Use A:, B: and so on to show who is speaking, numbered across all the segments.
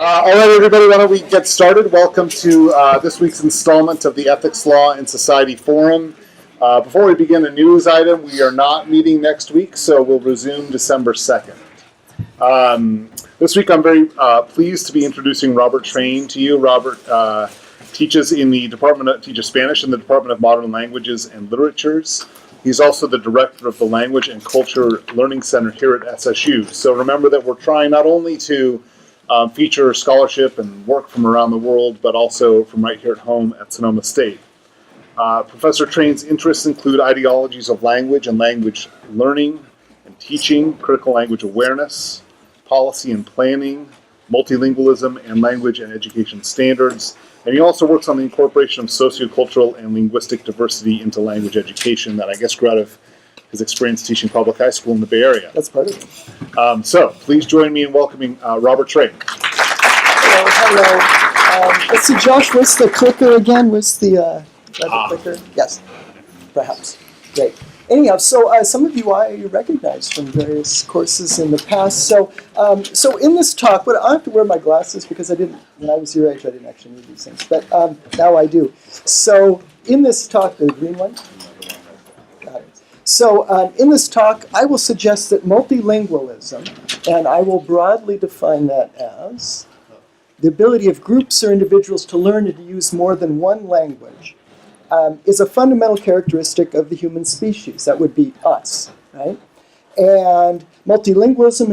A: All right, everybody, why don't we get started? Welcome to this week's installment of the Ethics, Law, and Society Forum. Before we begin a news item, we are not meeting next week, so we'll resume December 2nd. This week I'm very pleased to be introducing Robert Train to you. Robert teaches Spanish in the Department of Modern Languages and Literatures. He's also the director of the Language and Culture Learning Center here at SSU. So remember that we're trying not only to feature scholarship and work from around the world, but also from right here at home at Sonoma State. Professor Train's interests include ideologies of language and language learning and teaching, critical language awareness, policy and planning, multilingualism, and language and education standards. And he also works on the incorporation of sociocultural and linguistic diversity into language education that I guess grew out of his experience teaching public high school in the Bay Area.
B: That's part of it.
A: So please join me in welcoming Robert Train.
B: Hello. Let's see, Josh, where's the clicker again? Where's the clicker? Yes, perhaps. Great. Anyhow, so some of you I recognize from various courses in the past. So in this talk, but I have to wear my glasses because when I was your age, I didn't actually need these things, but now I do. So in this talk, the green one? So in this talk, I will suggest that multilingualism, and I will broadly define that as the ability of groups or individuals to learn and to use more than one language, is a fundamental characteristic of the human species. That would be us, right? And multilingualism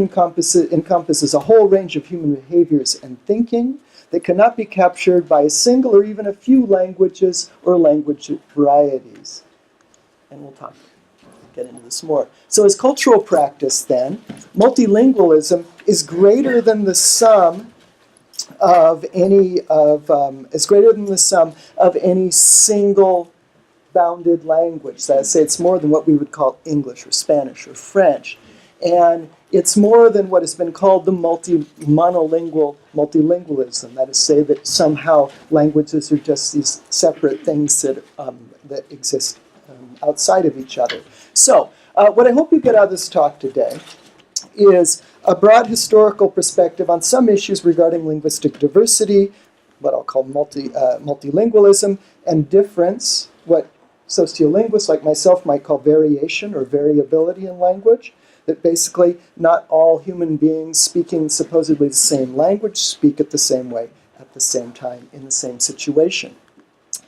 B: encompasses a whole range of human behaviors and thinking that cannot be captured by a single or even a few languages or language varieties. And we'll get into this more. So as cultural practice then, multilingualism is greater than the sum of any single bounded language. So I'd say it's more than what we would call English or Spanish or French. And it's more than what has been called the multilingualism. That is, say that somehow languages are just these separate things that exist outside of each other. So what I hope you get out of this talk today is a broad historical perspective on some issues regarding linguistic diversity, what I'll call multilingualism, and difference, what sociolinguists like myself might call variation or variability in language, that basically not all human beings speaking supposedly the same language speak it the same way at the same time in the same situation.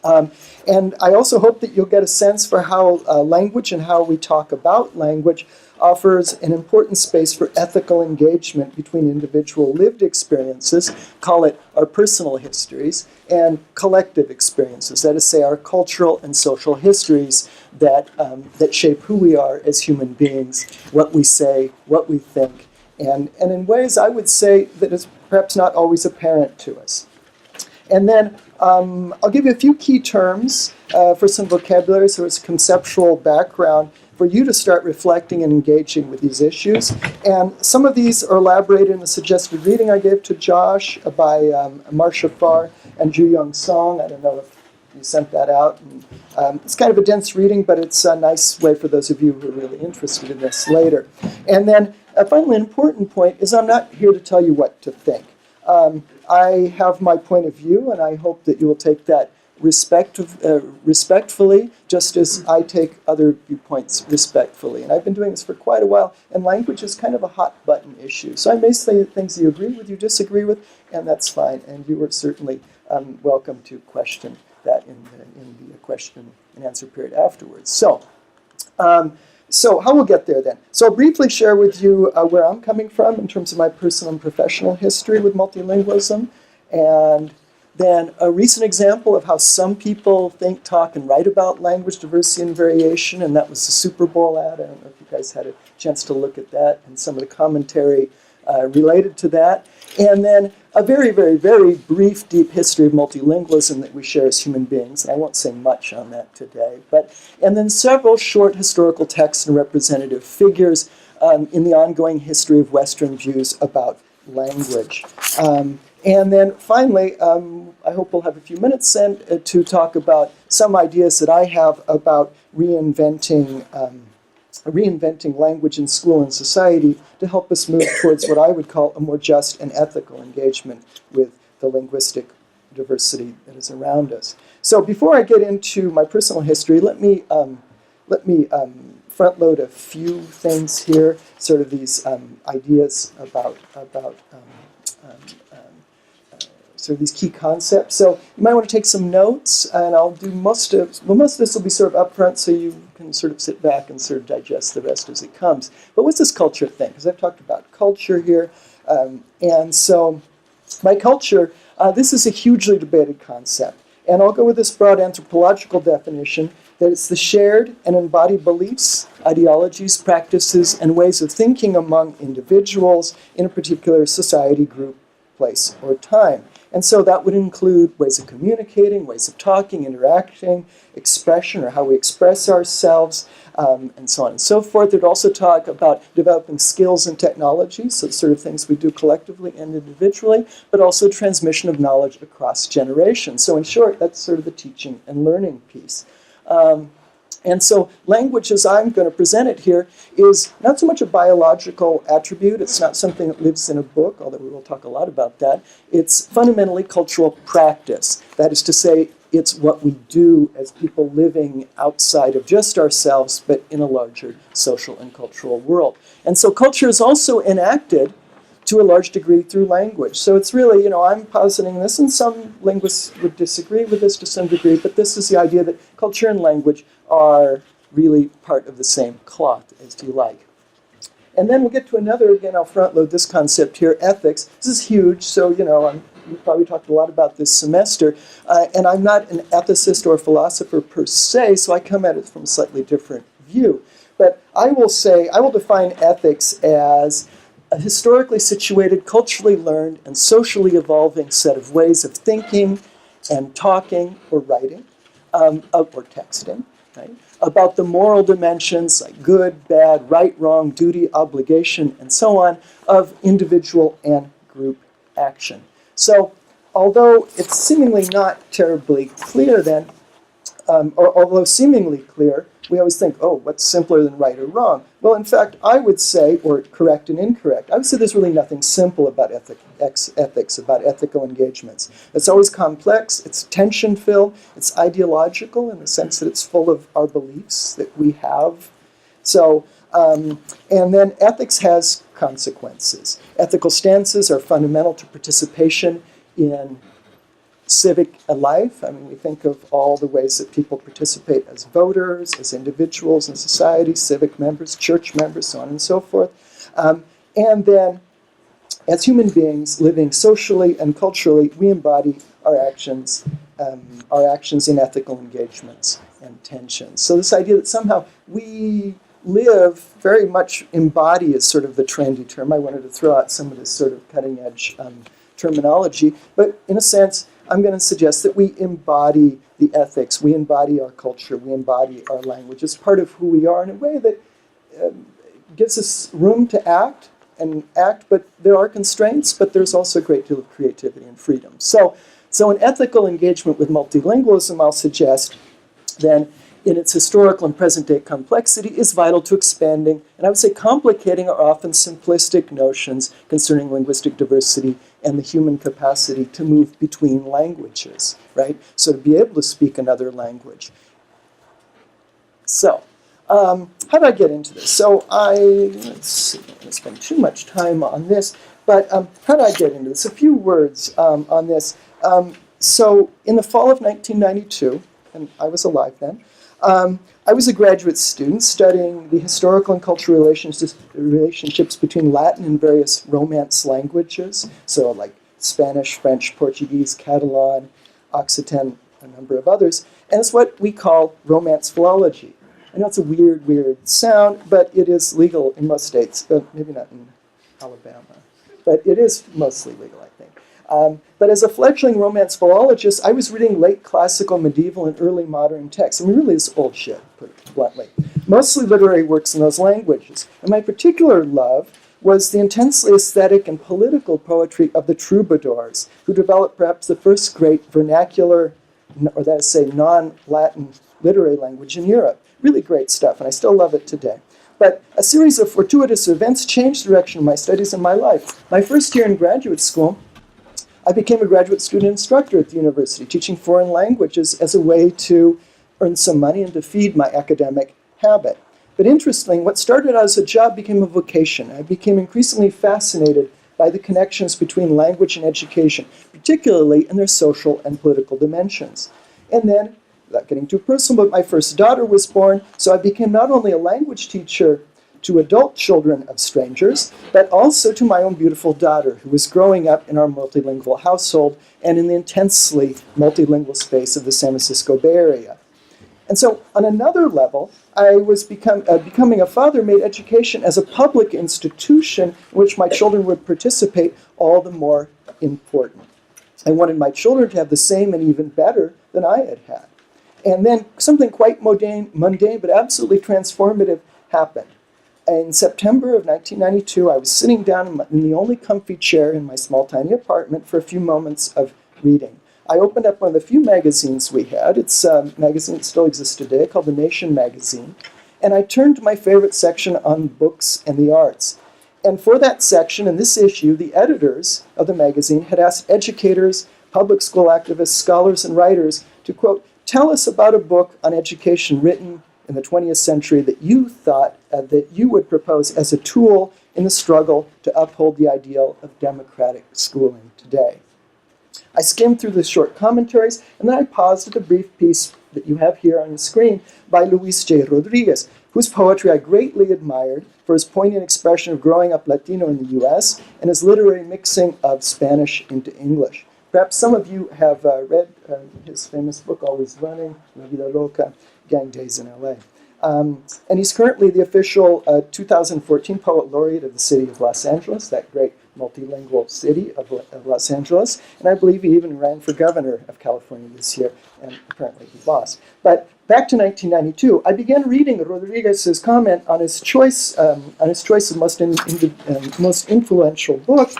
B: And I also hope that you'll get a sense for how language and how we talk about language offers an important space for ethical engagement between individual lived experiences, call it our personal histories, and collective experiences, that is, say, our cultural and social histories that shape who we are as human beings, what we say, what we think, and in ways I would say that is perhaps not always apparent to us. And then I'll give you a few key terms for some vocabulary, so it's a conceptual background for you to start reflecting and engaging with these issues. And some of these are elaborated in the suggested reading I gave to Josh by Marcia Farr and Ju Young Song. I don't know if you sent that out. And, it's kind of a dense reading, but it's a nice way for those of you who are really interested in this later. And then finally, an important point is I'm not here to tell you what to think. I have my point of view, and I hope that you will take that respectfully, just as I take other viewpoints respectfully. And I've been doing this for quite a while, and language is kind of a hot-button issue. So I may say things that you agree with, you disagree with, and that's fine. And you are certainly welcome to question that in the question and answer period afterwards. So how we'll get there then. So I'll briefly share with you where I'm coming from in terms of my personal and professional history with multilingualism, and then a recent example of how some people think, talk, and write about language diversity and variation, and that was the Super Bowl ad. I don't know if you guys had a chance to look at that, and some of the commentary related to that. And then a very, very, very brief, deep history of multilingualism that we share as human beings. And I won't say much on that today. And then several short historical texts and representative figures in the ongoing history of Western views about language. And then finally, I hope we'll have a few minutes to talk about some ideas that I have about reinventing reinventing language in school and society to help us move towards what I would call a more just and ethical engagement with the linguistic diversity that is around us. So before I get into my personal history, let me front load a few things here, sort of these ideas about sort of these key concepts. So you might want to take some notes, and I'll do most of this will be sort of upfront, so you can sort of sit back and sort of digest the rest as it comes. But what's this culture thing? Because I've talked about culture here, and so by culture, this is a hugely debated concept. And I'll go with this broad anthropological definition that it's the shared and embodied beliefs, ideologies, practices, and ways of thinking among individuals in a particular society, group, place, or time. And so that would include ways of communicating, ways of talking, interacting, expression, or how we express ourselves, and so on and so forth. They'd also talk about developing skills and technologies, so the sort of things we do collectively and individually, but also transmission of knowledge across generations. So in short, that's sort of the teaching and learning piece. And so language, as I'm going to present it here, is not so much a biological attribute. It's not something that lives in a book, although we will talk a lot about that. It's fundamentally cultural practice. That is to say, it's what we do as people living outside of just ourselves, but in a larger social and cultural world. And so culture is also enacted to a large degree through language. So it's really, I'm positing this, and some linguists would disagree with this to some degree, but this is the idea that culture and language are really part of the same cloth, as you like. And then we'll get to another, again, I'll front load this concept here, ethics. This is huge, so, we've probably talked a lot about this semester, and I'm not an ethicist or a philosopher per se, so I come at it from a slightly different view. But I will define ethics as a historically situated, culturally learned, and socially evolving set of ways of thinking and talking or writing, or texting, right, about the moral dimensions like good, bad, right, wrong, duty, obligation, and so on, of individual and group action. So although it's seemingly not terribly clear then, or although seemingly clear, we always think, oh, what's simpler than right or wrong? Well, in fact, I would say, or correct and incorrect, I would say there's really nothing simple about ethics, about ethical engagements. It's always complex, it's tension-filled, it's ideological in the sense that it's full of our beliefs that we have. So, and then ethics has consequences. Ethical stances are fundamental to participation in civic life. I mean, we think of all the ways that people participate as voters, as individuals in society, civic members, church members, so on and so forth. And then, as human beings living socially and culturally, we embody our actions in ethical engagements and tensions. So this idea that somehow we live very much embody is sort of the trendy term. I wanted to throw out some of this sort of cutting-edge terminology, but in a sense, I'm going to suggest that we embody the ethics, we embody our culture, we embody our language as part of who we are in a way that gives us room to act, but there are constraints, but there's also a great deal of creativity and freedom. So an ethical engagement with multilingualism, I'll suggest, then, in its historical and present-day complexity, is vital to expanding, and I would say complicating our often simplistic notions concerning linguistic diversity and the human capacity to move between languages, right? So to be able to speak another language. So, how did I get into this? So let's see, I'm going to spend too much time on this, but how did I get into this? A few words on this. So in the fall of 1992, and I was alive then, I was a graduate student studying the historical and cultural relationships between Latin and various Romance languages, so like Spanish, French, Portuguese, Catalan, Occitan, a number of others, and it's what we call Romance philology. I know it's a weird sound, but it is legal in most states, maybe not in Alabama, but it is mostly legal, I think. But as a fledgling Romance philologist, I was reading late classical, medieval, and early modern texts. I mean, really, it's old shit, put it bluntly. Mostly literary works in those languages. And my particular love was the intensely aesthetic and political poetry of the troubadours, who developed perhaps the first great vernacular, or that is to say, non-Latin literary language in Europe. Really great stuff, and I still love it today. But a series of fortuitous events changed the direction of my studies and my life. My first year in graduate school, I became a graduate student instructor at the university, teaching foreign languages as a way to earn some money and to feed my academic habit. But interestingly, what started out as a job became a vocation. I became increasingly fascinated by the connections between language and education, particularly in their social and political dimensions. And then, without getting too personal, but my first daughter was born, so I became not only a language teacher to adult children of strangers, but also to my own beautiful daughter, who was growing up in our multilingual household and in the intensely multilingual space of the San Francisco Bay Area. And so, on another level, I was becoming a father made education as a public institution in which my children would participate all the more important. I wanted my children to have the same and even better than I had had. And then something quite mundane but absolutely transformative happened. In September of 1992, I was sitting down in the only comfy chair in my small, tiny apartment for a few moments of reading. I opened up one of the few magazines we had. It's a magazine that still exists today called The Nation magazine. And I turned to my favorite section on books and the arts. And for that section, in this issue, the editors of the magazine had asked educators, public school activists, scholars, and writers to, quote, tell us about a book on education written in the 20th century that you thought that you would propose as a tool in the struggle to uphold the ideal of democratic schooling today. I skimmed through the short commentaries, and then I paused at the brief piece that you have here on the screen by Luis J. Rodriguez, whose poetry I greatly admired for his poignant expression of growing up Latino in the U.S. and his literary mixing of Spanish into English. Perhaps some of you have read his famous book, Always Running, La Vida Loca, Gang Days in L.A. And he's currently the official 2014 Poet Laureate of the city of Los Angeles, that great multilingual city of Los Angeles. And I believe he even ran for governor of California this year, and apparently he lost. But back to 1992, I began reading Rodriguez's comment on his choice of most influential book.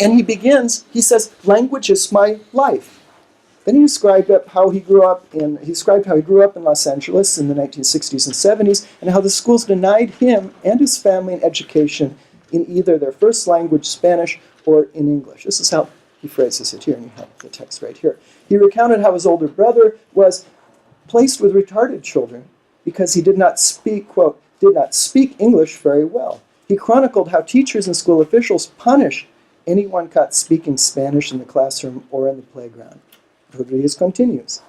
B: And he says, language is my life. Then he described how he grew up in Los Angeles in the 1960s and 70s, and how the schools denied him and his family an education in either their first language, Spanish, or in English. This is how he phrases it here, and you have the text right here. He recounted how his older brother was placed with retarded children because he did not speak, quote, did not speak English very well. He chronicled how teachers and school officials punish anyone caught speaking Spanish in the classroom or in the playground. Rodriguez continues.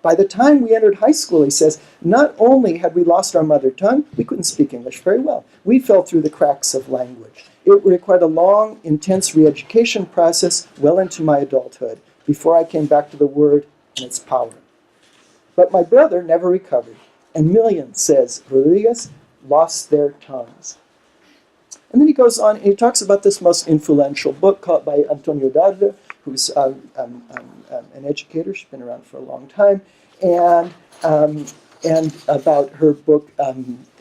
B: By the time we entered high school, he says, not only had we lost our mother tongue, we couldn't speak English very well. We fell through the cracks of language. It required a long, intense re-education process well into my adulthood before I came back to the word and its power. But my brother never recovered, and millions, says Rodriguez, lost their tongues. And then he goes on, and he talks about this most influential book called by Antonio Darder, who's an educator. She's been around for a long time, and about her book,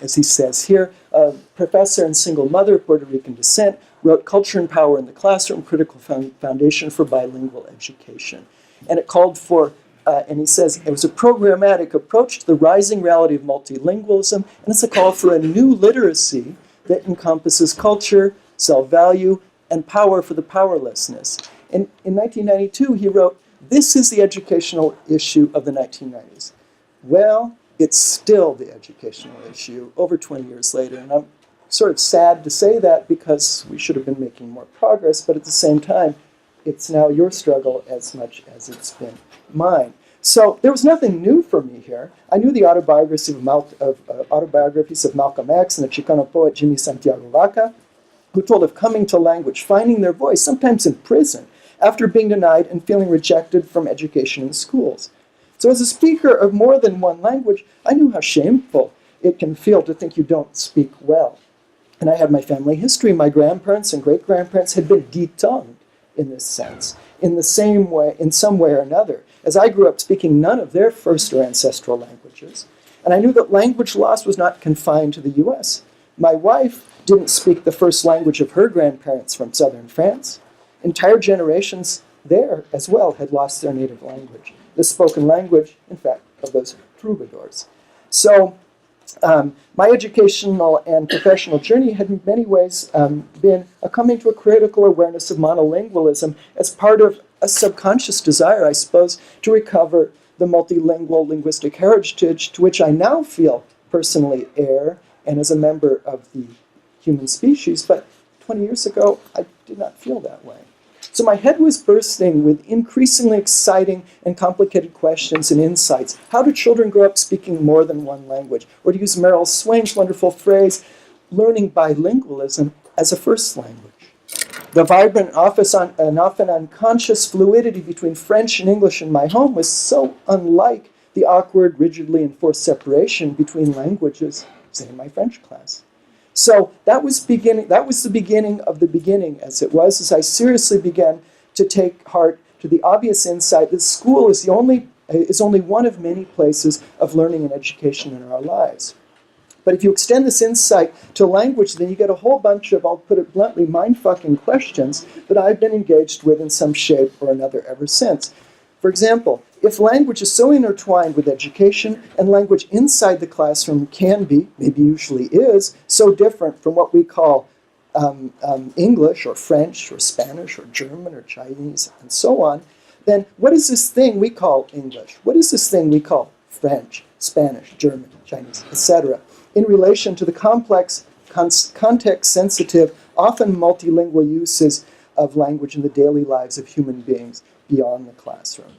B: as he says here, a professor and single mother of Puerto Rican descent, wrote Culture and Power in the Classroom, Critical Foundation for Bilingual Education. And it called for, and he says, it was a programmatic approach to the rising reality of multilingualism, and it's a call for a new literacy that encompasses culture, self-value, and power for the powerlessness. And in 1992, he wrote, this is the educational issue of the 1990s. Well, it's still the educational issue over 20 years later. And I'm sort of sad to say that because we should have been making more progress, but at the same time, it's now your struggle as much as it's been mine. So there was nothing new for me here. I knew the autobiographies of Malcolm X and the Chicano poet Jimmy Santiago Vaca, who told of coming to language, finding their voice, sometimes in prison, after being denied and feeling rejected from education in schools. So as a speaker of more than one language, I knew how shameful it can feel to think you don't speak well. And I had my family history. My grandparents and great-grandparents had been detongued in this sense, in some way or another, as I grew up speaking none of their first or ancestral languages. And I knew that language loss was not confined to the U.S. My wife didn't speak the first language of her grandparents from southern France. Entire generations there as well had lost their native language, the spoken language, in fact, of those troubadours. So My educational and professional journey had in many ways been a coming to a critical awareness of monolingualism as part of a subconscious desire, I suppose, to recover the multilingual linguistic heritage to which I now feel personally heir and as a member of the human species. But 20 years ago, I did not feel that way. So my head was bursting with increasingly exciting and complicated questions and insights. How do children grow up speaking more than one language? Or to use Meryl Swain's wonderful phrase, learning bilingualism as a first language. The vibrant and often unconscious fluidity between French and English in my home was so unlike the awkward, rigidly enforced separation between languages, say in my French class. So that was the beginning of the beginning, as it was, as I seriously began to take heart to the obvious insight that school is only one of many places of learning and education in our lives. But if you extend this insight to language, then you get a whole bunch of, I'll put it bluntly, mind-fucking questions that I've been engaged with in some shape or another ever since. For example, if language is so intertwined with education, and language inside the classroom can be, maybe usually is, so different from what we call English or French or Spanish or German or Chinese and so on, then what is this thing we call English? What is this thing we call French, Spanish, German, Chinese, etc., in relation to the complex, context-sensitive, often multilingual uses of language in the daily lives of human beings beyond the classroom?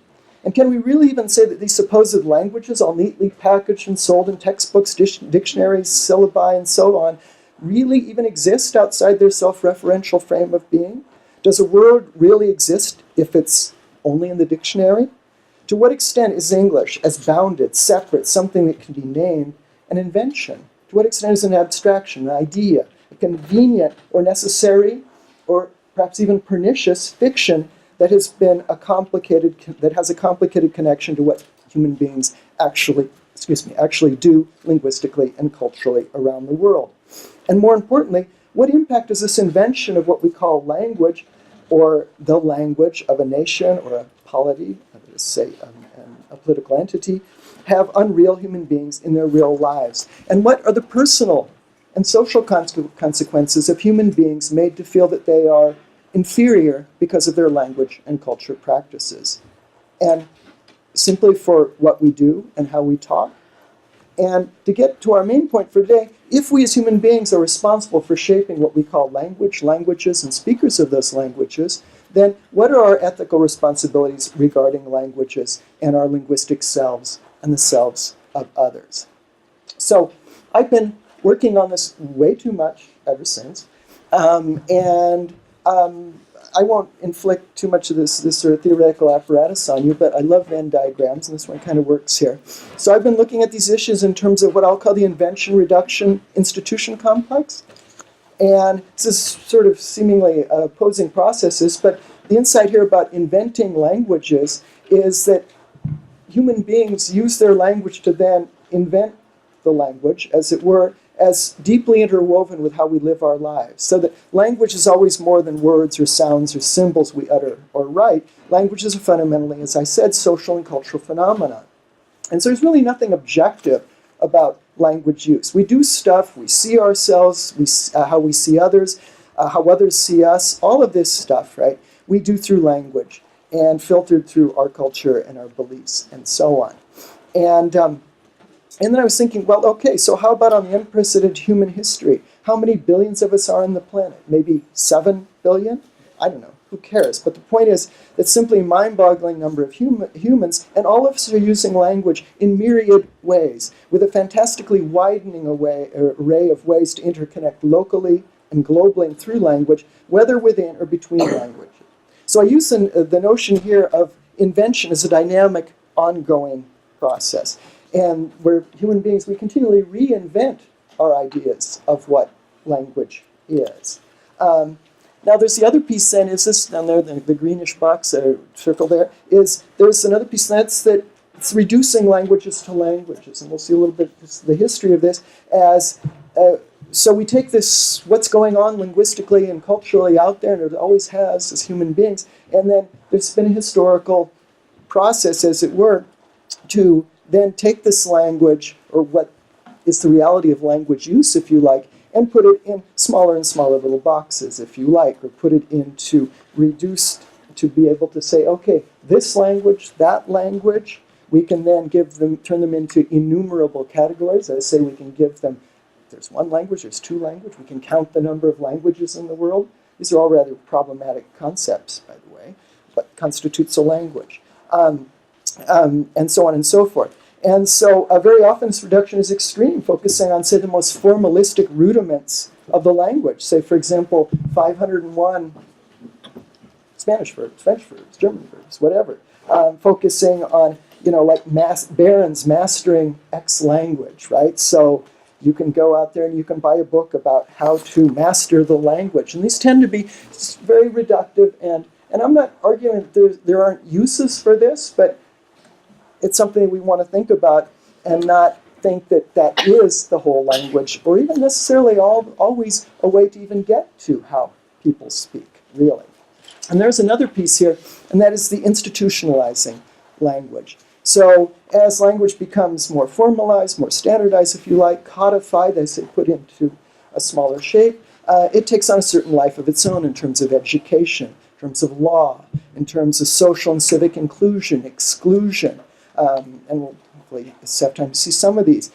B: And can we really even say that these supposed languages, all neatly packaged and sold in textbooks, dictionaries, syllabi, and so on, really even exist outside their self-referential frame of being? Does a word really exist if it's only in the dictionary? To what extent is English, as bounded, separate, something that can be named, an invention? To what extent is it an abstraction, an idea, a convenient or necessary, or perhaps even pernicious fiction that has a complicated connection to what human beings actually do linguistically and culturally around the world? And more importantly, what impact does this invention of what we call language, or the language of a nation or a polity, say a political entity, have on real human beings in their real lives? And what are the personal and social consequences of human beings made to feel that they are inferior because of their language and culture practices? And simply for what we do and how we talk. And to get to our main point for today, if we as human beings are responsible for shaping what we call language, languages, and speakers of those languages, then what are our ethical responsibilities regarding languages and our linguistic selves and the selves of others? So I've been working on this way too much ever since. I won't inflict too much of this sort of theoretical apparatus on you, but I love Venn diagrams, and this one kind of works here. So I've been looking at these issues in terms of what I'll call the invention, reduction, institution complex. And this is sort of seemingly opposing processes, but the insight here about inventing languages is that human beings use their language to then invent the language, as it were, as deeply interwoven with how we live our lives. So that language is always more than words or sounds or symbols we utter or write. Language is a fundamentally, as I said, social and cultural phenomenon. And so there's really nothing objective about language use. We do stuff, we see ourselves, how we see others, how others see us, all of this stuff, right, we do through language and filtered through our culture and our beliefs and so on. And then I was thinking, well, okay, so how about on the unprecedented human history? How many billions of us are on the planet? Maybe 7 billion? I don't know. Who cares? But the point is that simply a mind-boggling number of humans, and all of us are using language in myriad ways, with a fantastically widening array of ways to interconnect locally and globally and through language, whether within or between language. So I use the notion here of invention as a dynamic, ongoing process. And we're human beings, we continually reinvent our ideas of what language is. Now there's the other piece then, is this down there, the greenish box circle there, is there's another piece that's that it's reducing languages to languages. And we'll see a little bit the history of this as, so we take this, what's going on linguistically and culturally out there, and it always has as human beings, and then there's been a historical process, as it were, to then take this language, or what is the reality of language use, if you like, and put it in smaller and smaller little boxes, if you like, or put it into reduced to be able to say, okay, this language, that language, we can then turn them into innumerable categories. I say we can give them, there's one language, there's two languages, we can count the number of languages in the world. These are all rather problematic concepts, by the way. What constitutes a language? And so on and so forth. And so very often this reduction is extreme, focusing on, say, the most formalistic rudiments of the language. Say, for example, 501 Spanish verbs, French verbs, German verbs, whatever. Focusing on, like barons mastering X language, right? So you can go out there and you can buy a book about how to master the language. And these tend to be very reductive, and I'm not arguing that there aren't uses for this, but it's something that we want to think about and not think that that is the whole language, or even necessarily always a way to even get to how people speak, really. And there's another piece here, and that is the institutionalizing language. So as language becomes more formalized, more standardized, if you like, codified, as they put into a smaller shape, it takes on a certain life of its own in terms of education, in terms of law, in terms of social and civic inclusion, exclusion, and we'll hopefully have time to see some of these.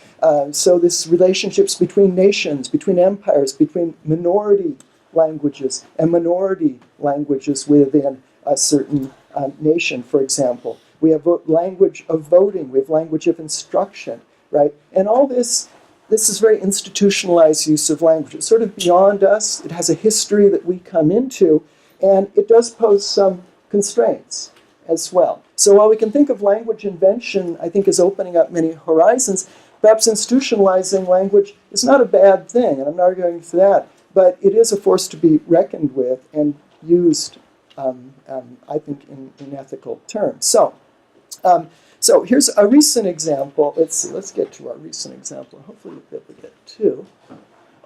B: So this relationships between nations, between empires, between minority languages and minority languages within a certain nation, for example. We have language of voting, we have language of instruction, right? And all this is very institutionalized use of language. It's sort of beyond us. It has a history that we come into, and it does pose some constraints as well. So while we can think of language invention, I think, as opening up many horizons, perhaps institutionalizing language is not a bad thing, and I'm not arguing for that, but it is a force to be reckoned with and used, I think, in ethical terms. So here's a recent example. Let's see. Let's get to our recent example. Hopefully we'll be able to get two.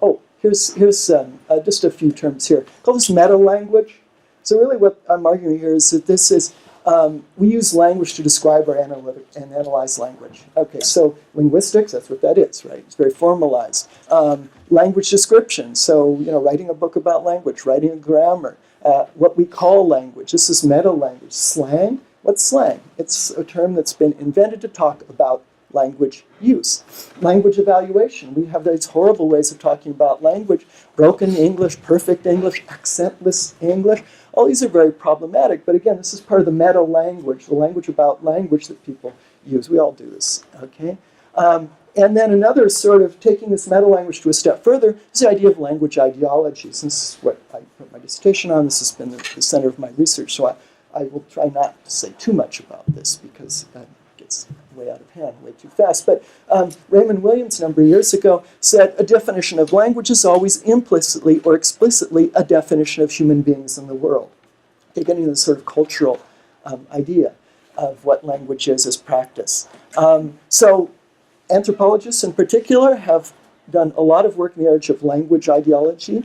B: Oh, here's just a few terms here. Call this meta language. So really, what I'm arguing here is that this is we use language to describe or analyze language. Okay, so linguistics, that's what that is, right? It's very formalized. Language description. So writing a book about language, writing a grammar. What we call language. This is meta language. Slang. What's slang? It's a term that's been invented to talk about language use. Language evaluation. We have these horrible ways of talking about language. Broken English, perfect English, accentless English. All these are very problematic. But again, this is part of the meta language, the language about language that people use. We all do this, okay? And then another sort of taking this meta language to a step further is the idea of language ideologies. This is what I put my dissertation on. This has been the center of my research. So I will try not to say too much about this because it gets way out of hand, way too fast. But Raymond Williams, a number of years ago, said a definition of language is always implicitly or explicitly a definition of human beings in the world. They're getting this sort of cultural idea of what language is as practice. So anthropologists in particular have done a lot of work in the area of language ideology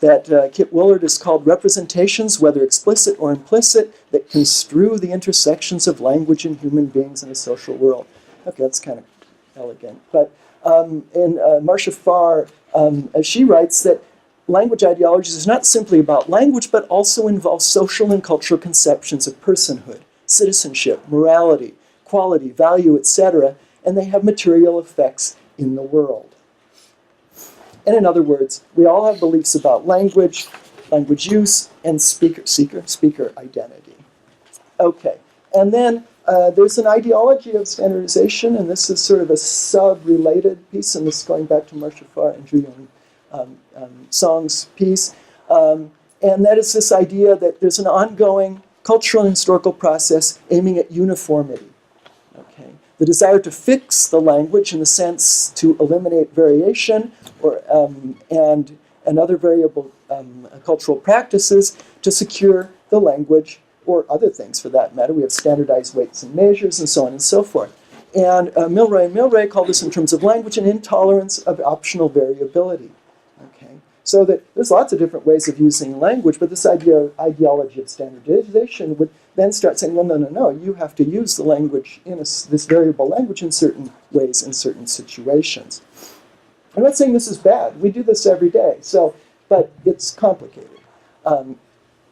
B: that Kit Willard has called representations, whether explicit or implicit, that construe the intersections of language and human beings in a social world. Okay, that's kind of elegant. But Marcia Farr, she writes that language ideologies is not simply about language, but also involves social and cultural conceptions of personhood, citizenship, morality, quality, value, etc., and they have material effects in the world. And in other words, we all have beliefs about language, language use, and speaker identity. Okay, and then there's an ideology of standardization, and this is sort of a sub-related piece, and this is going back to Marcia Farr and Drew Song's piece, and that is this idea that there's an ongoing cultural and historical process aiming at uniformity. Okay, the desire to fix the language in the sense to eliminate variation or and other variable cultural practices to secure the language or other things for that matter. We have standardized weights and measures and so on and so forth. And Milray called this in terms of language an intolerance of optional variability. Okay, so that there's lots of different ways of using language, but this ideology of standardization would then start saying, well, no, you have to use the language in this variable language in certain ways in certain situations. I'm not saying this is bad. We do this every day. But it's complicated,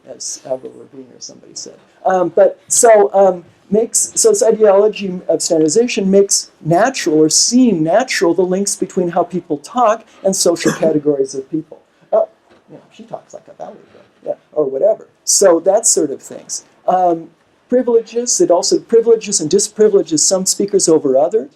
B: as Avril Lavigne or somebody said. This ideology of standardization makes natural or seem natural the links between how people talk and social categories of people. Oh, she talks like a valley girl, yeah, or whatever. So that sort of things. Privileges, it also privileges and disprivileges some speakers over others.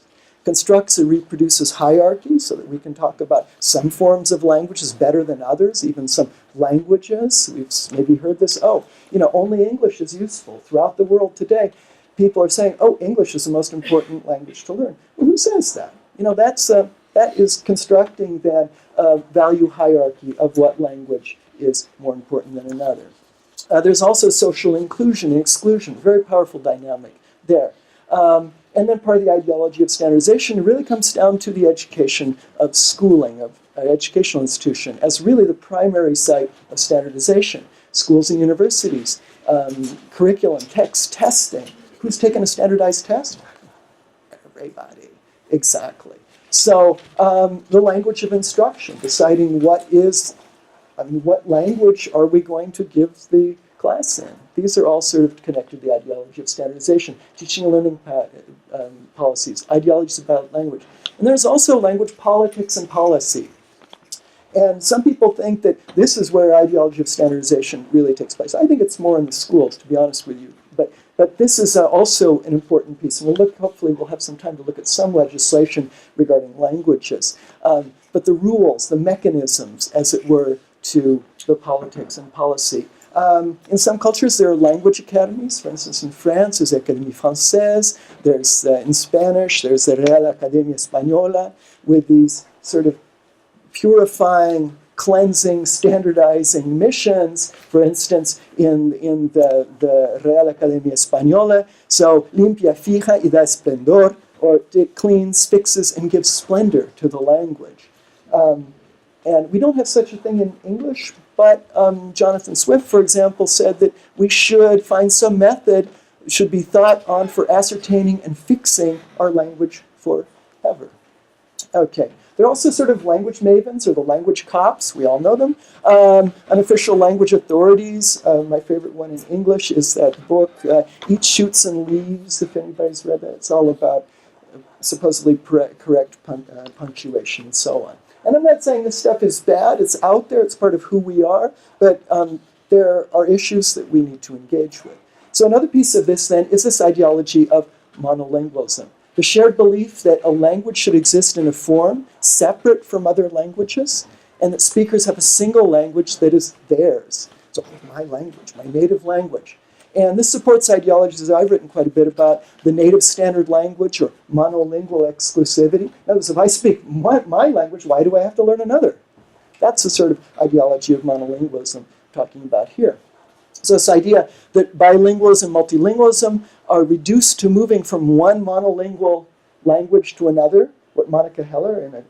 B: Constructs and reproduces hierarchy so that we can talk about some forms of language as better than others, even some languages. We've maybe heard this, only English is useful. Throughout the world today, people are saying, English is the most important language to learn. Well, who says that? That is constructing that value hierarchy of what language is more important than another. There's also social inclusion and exclusion, very powerful dynamic there. And then part of the ideology of standardization really comes down to the education of schooling, of an educational institution, as really the primary site of standardization. Schools and universities, curriculum, text, testing. Who's taken a standardized test? Everybody, exactly. So the language of instruction, deciding what language are we going to give the class in. These are all sort of connected to the ideology of standardization, teaching and learning policies, ideologies about language. And there's also language politics and policy. And some people think that this is where ideology of standardization really takes place. I think it's more in the schools, to be honest with you. But this is also an important piece. And hopefully we'll have some time to look at some legislation regarding languages. But the rules, the mechanisms, as it were, to the politics and policy. In some cultures, there are language academies. For instance, in France, there's Académie Française. There's, in Spanish, there's the Real Academia Española, with these sort of purifying, cleansing, standardizing missions. For instance, in the Real Academia Española, so limpia, fija y da esplendor, or it cleans, fixes, and gives splendor to the language. And we don't have such a thing in English, but Jonathan Swift, for example, said that we should find some method, should be thought on for ascertaining and fixing our language forever. Okay. They're also sort of language mavens, or the language cops. We all know them. Unofficial language authorities. My favorite one in English is that book, Eat, Shoots, and Leaves, if anybody's read that. It's all about supposedly correct punctuation and so on. And I'm not saying this stuff is bad. It's out there. It's part of who we are. But there are issues that we need to engage with. So another piece of this, then, is this ideology of monolingualism. The shared belief that a language should exist in a form separate from other languages, and that speakers have a single language that is theirs. So my language, my native language. And this supports ideologies that I've written quite a bit about, the native standard language or monolingual exclusivity. In other words, if I speak my language, why do I have to learn another? That's the sort of ideology of monolingualism I'm talking about here. So this idea that bilingualism, multilingualism are reduced to moving from one monolingual language to another, what Monica Heller in a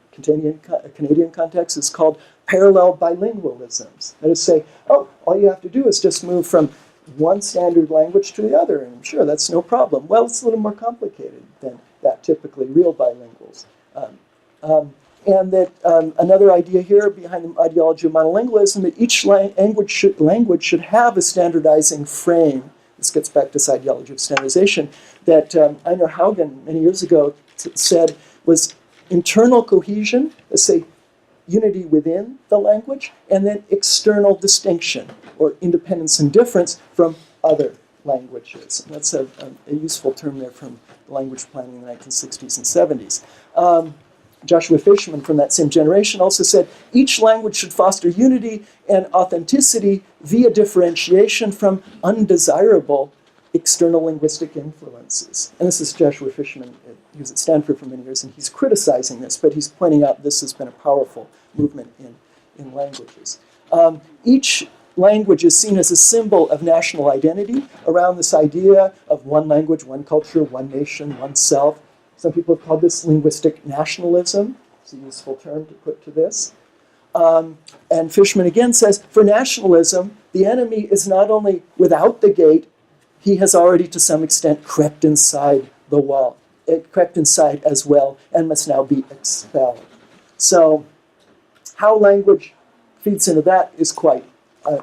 B: Canadian context is called parallel bilingualisms. That is to say, all you have to do is just move from one standard language to the other, and sure, that's no problem. Well, it's a little more complicated than that, typically, real bilinguals. And that another idea here behind the ideology of monolingualism, that each language should have a standardizing frame. This gets back to this ideology of standardization that Einar Haugen many years ago said was internal cohesion, let's say unity within the language, and then external distinction or independence and difference from other languages. And that's a useful term there from language planning in the 1960s and 70s. Joshua Fishman from that same generation also said, each language should foster unity and authenticity via differentiation from undesirable external linguistic influences. And this is Joshua Fishman. He was at Stanford for many years, and he's criticizing this, but he's pointing out this has been a powerful movement in languages. Each language is seen as a symbol of national identity around this idea of one language, one culture, one nation, one self. Some people have called this linguistic nationalism. It's a useful term to put to this. And Fishman again says, for nationalism, the enemy is not only without the gate, he has already to some extent crept inside the wall. It crept inside as well and must now be expelled. So how language feeds into that is quite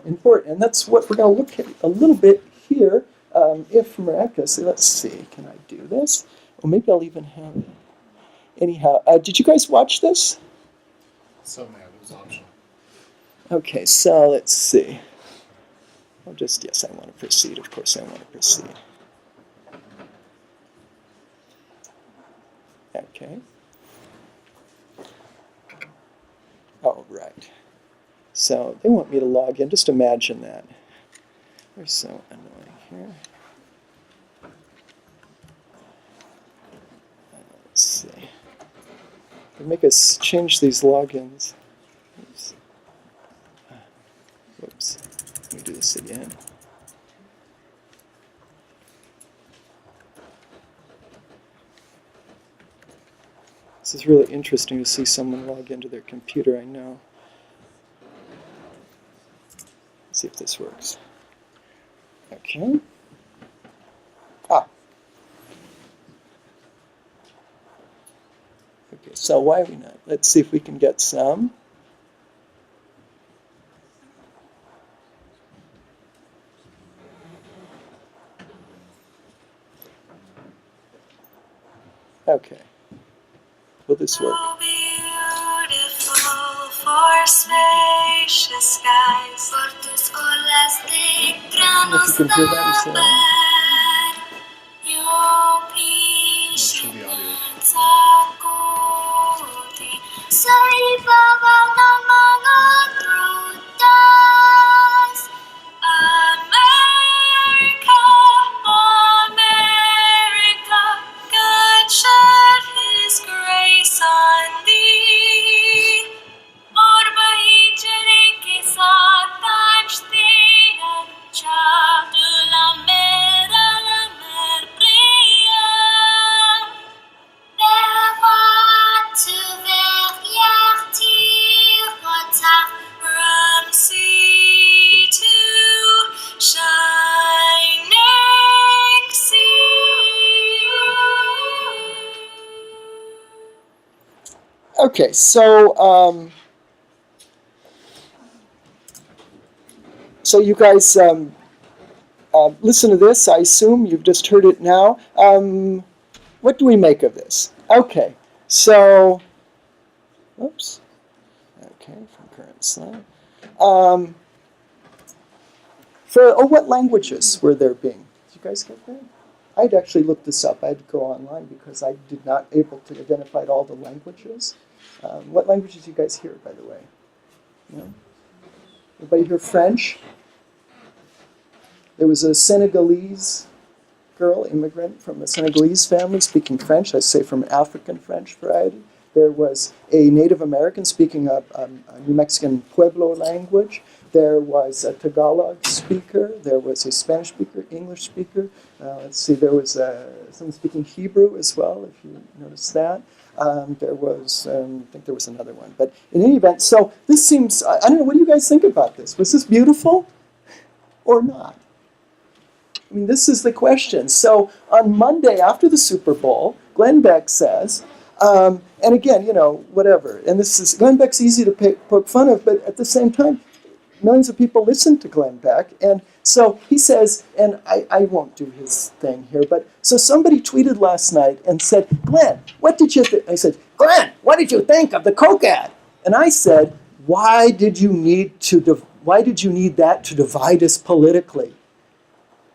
B: important. And that's what we're going to look at a little bit here. If miraculously, let's see, can I do this? Or maybe I'll even have it. Anyhow, did you guys watch this?
A: Somehow, it was optional.
B: Okay, so let's see. I'll just, yes, I want to proceed. Of course, I want to proceed. Okay. Oh, right. So they want me to log in. Just imagine that. They're so annoying here. Let's see. They make us change these logins. Oops. Whoops. Let me do this again. This is really interesting to see someone log into their computer, I know. Let's see if this works. Okay. Ah. Okay, so why are we not? Let's see if we can get some. Okay. Will this work?
C: So beautiful for spacious skies.
B: I don't know if you can hear that. Is
A: Sure the audio.
C: Sa ibabaw ng mga prutas, America, America, God shed His grace on thee. Orbahi que satanj tira, chatu la mer bria. To verjartir from sea to shining sea.
B: Okay, so you guys listen to this. I assume you've just heard it now. What do we make of this? Okay, so, oops. Okay, from current slide. What languages were there being? Did you guys get that? I'd actually looked this up. I had to go online because I did not able to identify all the languages. What languages do you guys hear, by the way? No? Everybody hear French? There was a Senegalese girl, immigrant from a Senegalese family speaking French, I say from African French variety. There was a Native American speaking a New Mexican Pueblo language. There was a Tagalog speaker. There was a Spanish speaker, English speaker. Let's see, there was someone speaking Hebrew as well, if you notice that. There was, I think there was another one. But in any event, so this seems, I don't know, what do you guys think about this? Was this beautiful or not? I mean, this is the question. So on Monday after the Super Bowl, Glenn Beck says, and again, you know, whatever. And this is, Glenn Beck's easy to poke fun of, but at the same time, millions of people listen to Glenn Beck. And so he says, and I won't do his thing here, but so somebody tweeted last night and said, Glenn, what did you think? I said, Glenn, what did you think of the Coke ad? And I said, why did you need that to divide us politically?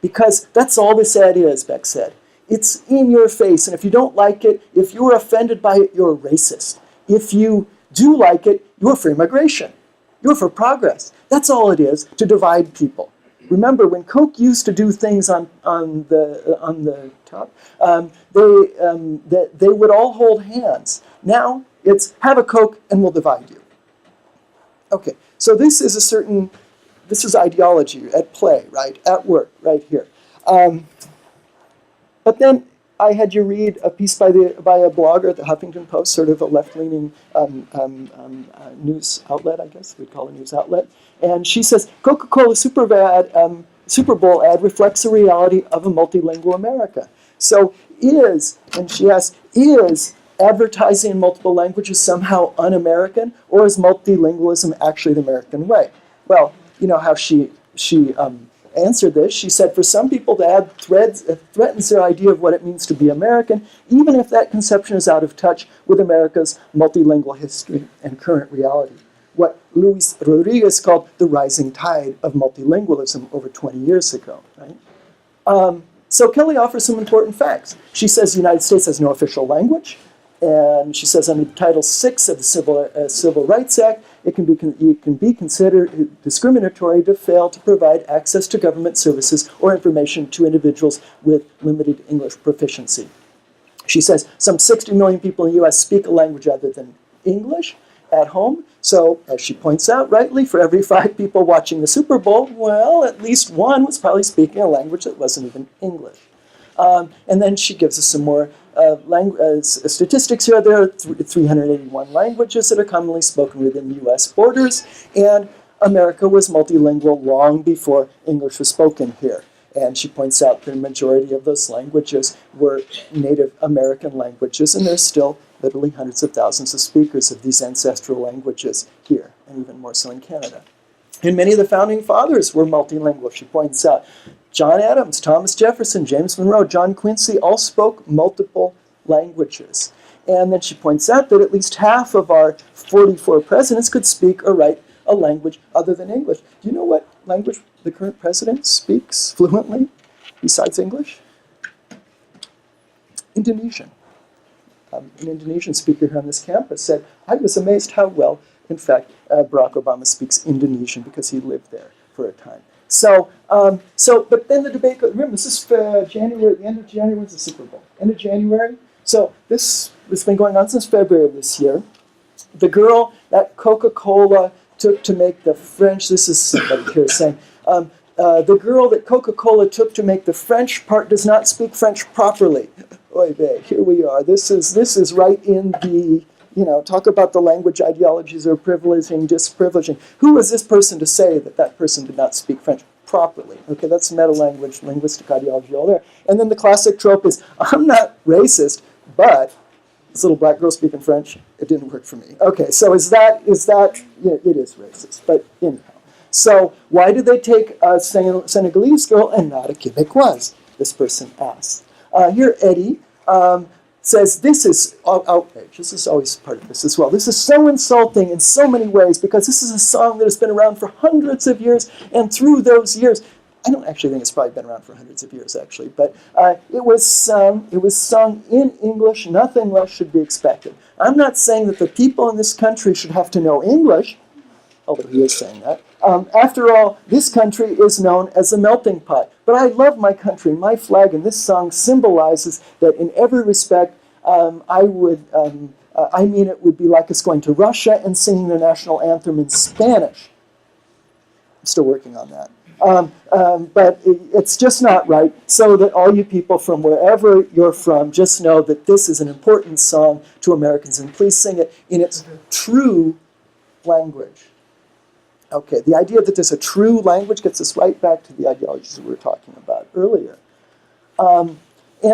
B: Because that's all this ad is, Beck said. It's in your face, and if you don't like it, if you're offended by it, you're a racist. If you do like it, you're for immigration. You're for progress. That's all it is, to divide people. Remember, when Coke used to do things on the top, they would all hold hands. Now it's have a Coke and we'll divide you. Okay, so this is this is ideology at play, right? At work, right here. But then I had you read a piece by a blogger at the Huffington Post, sort of a left-leaning news outlet, I guess we'd call it a news outlet. And she says, Coca-Cola super ad Super Bowl ad reflects the reality of a multilingual America. So and she asks, is advertising in multiple languages somehow un-American, or is multilingualism actually the American way? Well, you know how she answered this. She said, for some people, the ad threatens their idea of what it means to be American, even if that conception is out of touch with America's multilingual history and current reality. What Luis Rodriguez called the rising tide of multilingualism over 20 years ago, right? So Kelly offers some important facts. She says the United States has no official language, and she says under Title VI of the Civil Rights Act, it can be considered discriminatory to fail to provide access to government services or information to individuals with limited English proficiency. She says some 60 million people in the U.S. speak a language other than English at home. So, as she points out rightly, for every 5 people watching the Super Bowl, well, at least one was probably speaking a language that wasn't even English. And then she gives us some more statistics here. There are 381 languages that are commonly spoken within the U.S. borders, and America was multilingual long before English was spoken here. And she points out the majority of those languages were Native American languages, and there's still literally hundreds of thousands of speakers of these ancestral languages here, and even more so in Canada. And many of the founding fathers were multilingual, she points out. John Adams, Thomas Jefferson, James Monroe, John Quincy all spoke multiple languages. And then she points out that at least half of our 44 presidents could speak or write a language other than English. Do you know what language the current president speaks fluently besides English? Indonesian. An Indonesian speaker here on this campus said, I was amazed how well, in fact, Barack Obama speaks Indonesian because he lived there for a time. But then the debate, remember, this is January, the end of January was the Super Bowl. End of January. So this has been going on since February of this year. The girl that Coca-Cola took to make the French, this is somebody here saying, the girl that Coca-Cola took to make the French part does not speak French properly. Oy vey, here we are. This is right in the, talk about the language ideologies of privileging, disprivileging. Who was this person to say that that person did not speak French properly? Okay, that's meta-language, linguistic ideology all there. And then the classic trope is, I'm not racist, but this little black girl speaking French, it didn't work for me. Okay, so is that it is racist, but anyhow. So why did they take a Senegalese girl and not a Quebecoise? This person asks. Here, Eddie says, this is outrage. This is always part of this as well. This is so insulting in so many ways because this is a song that has been around for hundreds of years, and through those years, I don't actually think it's probably been around for hundreds of years, actually, but it was sung in English. Nothing less should be expected. I'm not saying that the people in this country should have to know English, although he is saying that. After all, this country is known as a melting pot. But I love my country, my flag, and this song symbolizes that in every respect, it would be like us going to Russia and singing their national anthem in Spanish. I'm still working on that. But it's just not right, so that all you people from wherever you're from just know that this is an important song to Americans, and please sing it in its true language. Okay, the idea that there's a true language gets us right back to the ideologies that we were talking about earlier. And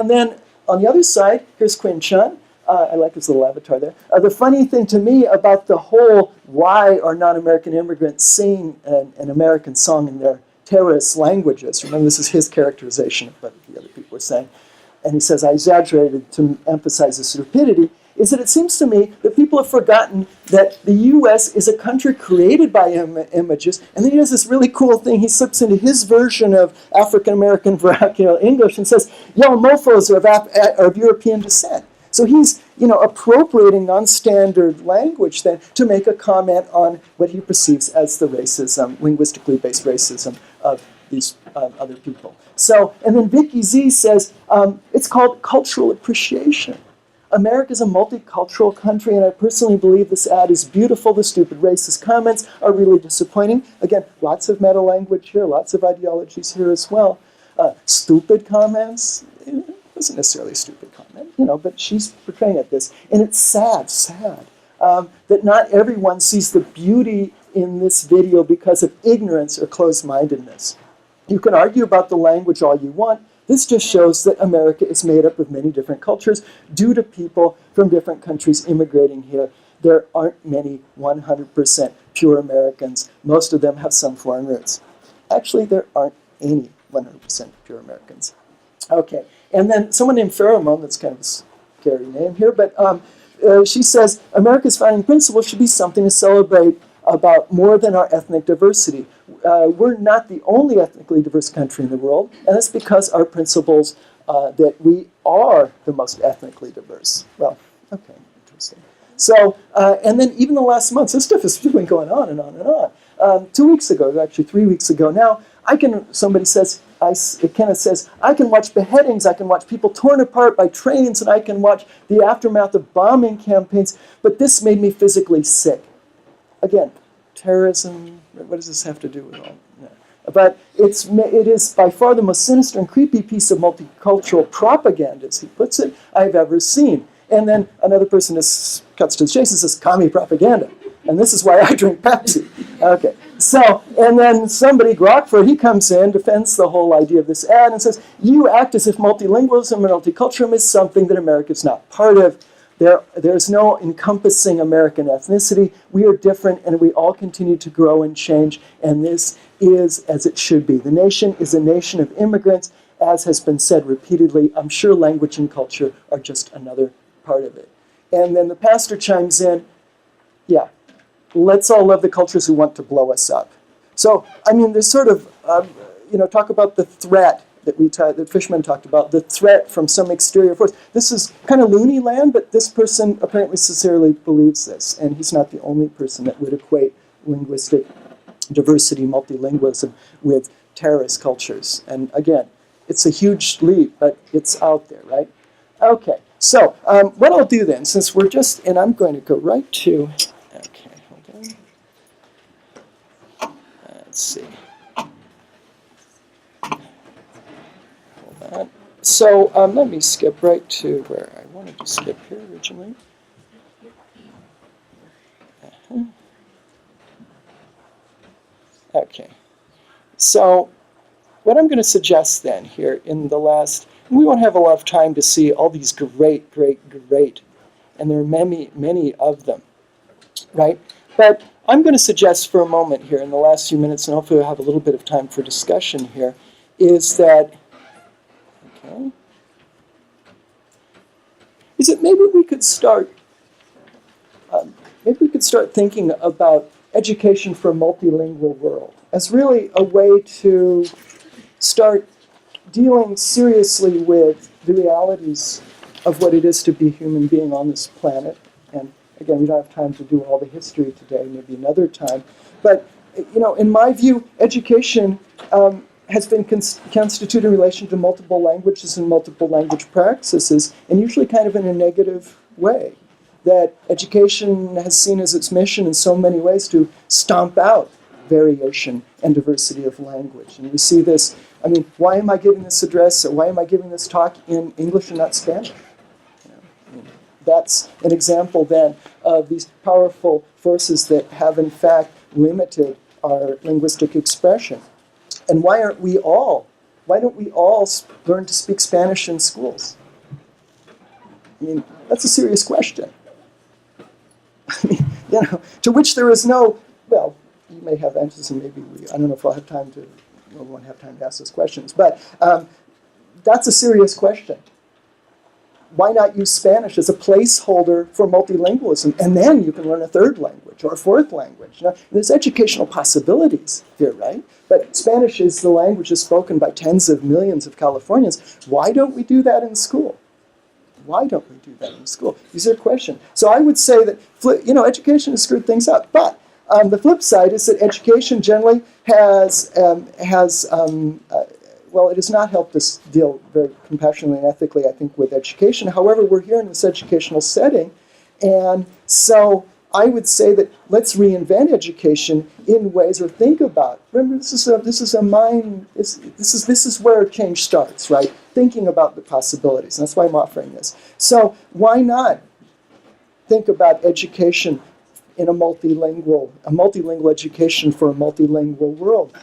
B: then on the other side, here's Quinn Chun. I like his little avatar there. The funny thing to me about the whole why are non-American immigrants singing an American song in their terrorist languages, remember this is his characterization of what the other people were saying, and he says, I exaggerated to emphasize the stupidity, is that it seems to me that people have forgotten that the U.S. is a country created by images, and then he does this really cool thing. He slips into his version of African-American vernacular English and says, y'all mofos are of European descent. So he's, appropriating non-standard language then to make a comment on what he perceives as the racism, linguistically based racism of these other people. So, and then Vicky Z says, it's called cultural appreciation. America is a multicultural country, and I personally believe this ad is beautiful. The stupid racist comments are really disappointing. Again, lots of meta language here, lots of ideologies here as well. Stupid comments, it wasn't necessarily a stupid comment, but she's portraying it this. And it's sad that not everyone sees the beauty in this video because of ignorance or closed-mindedness. You can argue about the language all you want. This just shows that America is made up of many different cultures due to people from different countries immigrating here. There aren't many 100% pure Americans. Most of them have some foreign roots. Actually, there aren't any 100% pure Americans. Okay, and then someone named Pheromone, that's kind of a scary name here, but she says, America's founding principles should be something to celebrate about more than our ethnic diversity. We're not the only ethnically diverse country in the world, and that's because our principles that we are the most ethnically diverse. Well, okay, interesting. So, and then even the last months, this stuff has been going on and on and on. 2 weeks ago, actually 3 weeks ago now, somebody says, Kenneth says, I can watch beheadings, I can watch people torn apart by trains, and I can watch the aftermath of bombing campaigns, but this made me physically sick. Again, terrorism, what does this have to do with all? Yeah. But it is by far the most sinister and creepy piece of multicultural propaganda, as he puts it, I've ever seen. And then another person cuts to the chase and says, commie propaganda. And this is why I drink Pepsi. Okay, so, and then somebody, Grockford, he comes in, defends the whole idea of this ad and says, you act as if multilingualism and multiculturalism is something that America's not part of. There's no encompassing American ethnicity. We are different, and we all continue to grow and change, and this is as it should be. The nation is a nation of immigrants, as has been said repeatedly. I'm sure language and culture are just another part of it. And then the pastor chimes in, yeah, let's all love the cultures who want to blow us up. So, I mean, there's sort of, talk about the threat that Fishman talked about, the threat from some exterior force. This is kind of loony land, but this person apparently sincerely believes this, and he's not the only person that would equate linguistic diversity, multilingualism, with terrorist cultures. And again, it's a huge leap, but it's out there, right? Okay, so what I'll do then, since we're and I'm going to go right to, okay, hold on. Let's see. So let me skip right to where I wanted to skip here originally. Okay. So what I'm going to suggest then here in the last, we won't have a lot of time to see all these great, and there are many, many of them, right? But I'm going to suggest for a moment here in the last few minutes, and hopefully we'll have a little bit of time for discussion here, is that is that maybe we could start thinking about education for a multilingual world as really a way to start dealing seriously with the realities of what it is to be a human being on this planet. And again, we don't have time to do all the history today, maybe another time. But in my view, education has been constituted in relation to multiple languages and multiple language practices, and usually kind of in a negative way. That education has seen as its mission in so many ways to stomp out variation and diversity of language. And we see this, I mean, why am I giving this address, or why am I giving this talk in English and not Spanish? That's an example then of these powerful forces that have in fact limited our linguistic expression. And why don't we all learn to speak Spanish in schools? I mean, that's a serious question. I mean, to which there is no, well, you may have answers, and maybe I don't know if we won't have time to ask those questions, but that's a serious question. Why not use Spanish as a placeholder for multilingualism, and then you can learn a third language or a fourth language? There's educational possibilities here, right? But Spanish is the language that's spoken by tens of millions of Californians. Why don't we do that in school? Why don't we do that in school? These are a question. So I would say that education has screwed things up. But the flip side is that education generally it has not helped us deal very compassionately and ethically, I think, with education. However, we're here in this educational setting, and so I would say that let's reinvent education in ways, or think about. Remember, this is where change starts, right? Thinking about the possibilities. And that's why I'm offering this. So why not think about education in a multilingual education for a multilingual world?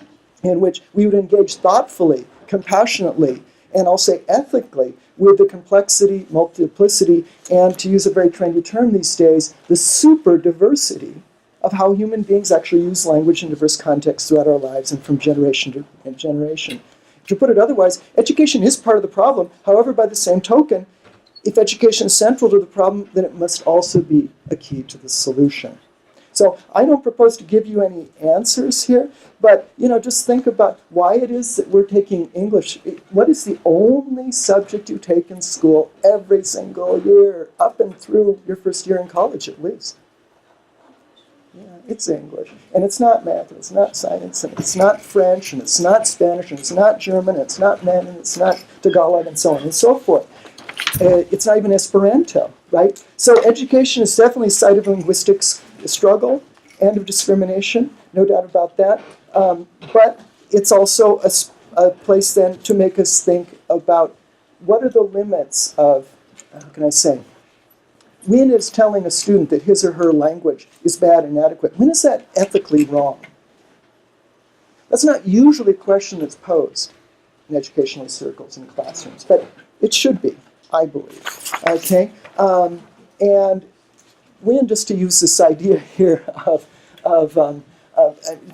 B: in which we would engage thoughtfully, compassionately, and I'll say ethically with the complexity, multiplicity, and to use a very trendy term these days, the super diversity of how human beings actually use language in diverse contexts throughout our lives and from generation to generation. To put it otherwise, education is part of the problem. However, by the same token, if education is central to the problem, then it must also be a key to the solution. So I don't propose to give you any answers here, but just think about why it is that we're taking English. What is the only subject you take in school every single year, up and through your first year in college at least? Yeah, it's English. And it's not math, and it's not science, and it's not French, and it's not Spanish, and it's not German, and it's not Mandarin, it's not Tagalog, and so on and so forth. It's not even Esperanto, right? So education is definitely a site of linguistic struggle and of discrimination, no doubt about that. But it's also a place then to make us think about what are the limits of, how can I say, when is telling a student that his or her language is bad and inadequate, when is that ethically wrong? That's not usually a question that's posed in educational circles and classrooms, but it should be, I believe. Okay, and when, just to use this idea here of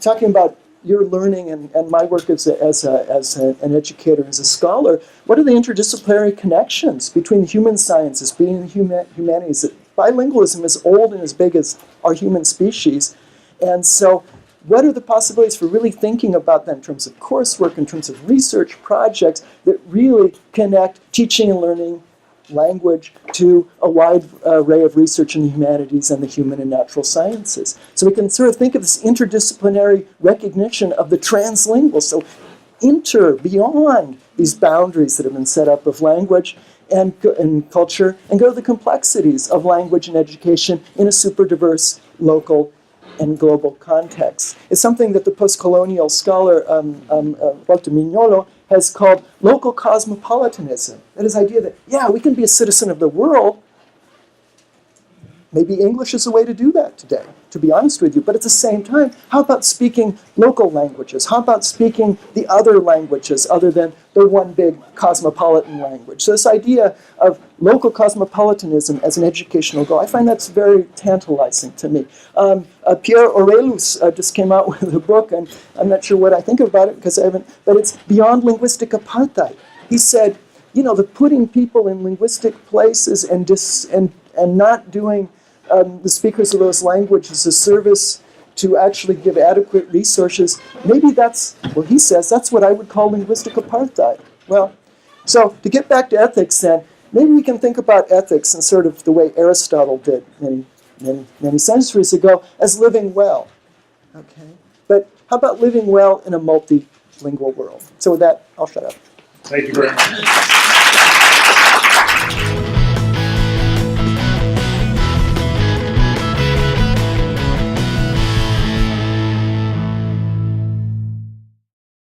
B: talking about your learning and my work as an educator, as a scholar, what are the interdisciplinary connections between the human sciences, between the humanities? Bilingualism is old and as big as our human species, and so what are the possibilities for really thinking about that in terms of coursework, in terms of research projects that really connect teaching and learning, language, to a wide array of research in the humanities and the human and natural sciences. So we can sort of think of this interdisciplinary recognition of the translingual, so beyond these boundaries that have been set up of language and culture, and go to the complexities of language and education in a super diverse local and global context. It's something that the post-colonial scholar Walter Mignolo has called local cosmopolitanism. That is the idea that, yeah, we can be a citizen of the world. Maybe English is a way to do that today, to be honest with you. But at the same time, how about speaking local languages? How about speaking the other languages other than the one big cosmopolitan language? So this idea of local cosmopolitanism as an educational goal, I find that's very tantalizing to me. Pierre Aurelius just came out with a book, and I'm not sure what I think about it because I haven't, but it's Beyond Linguistic Apartheid. He said, the putting people in linguistic places and not doing the speakers of those languages a service to actually give adequate resources, maybe that's, well, he says, that's what I would call linguistic apartheid. Well, so to get back to ethics then, maybe we can think about ethics in sort of the way Aristotle did many centuries ago as living well. Okay, but how about living well in a multilingual world? So with that, I'll shut up.
A: Thank you very much.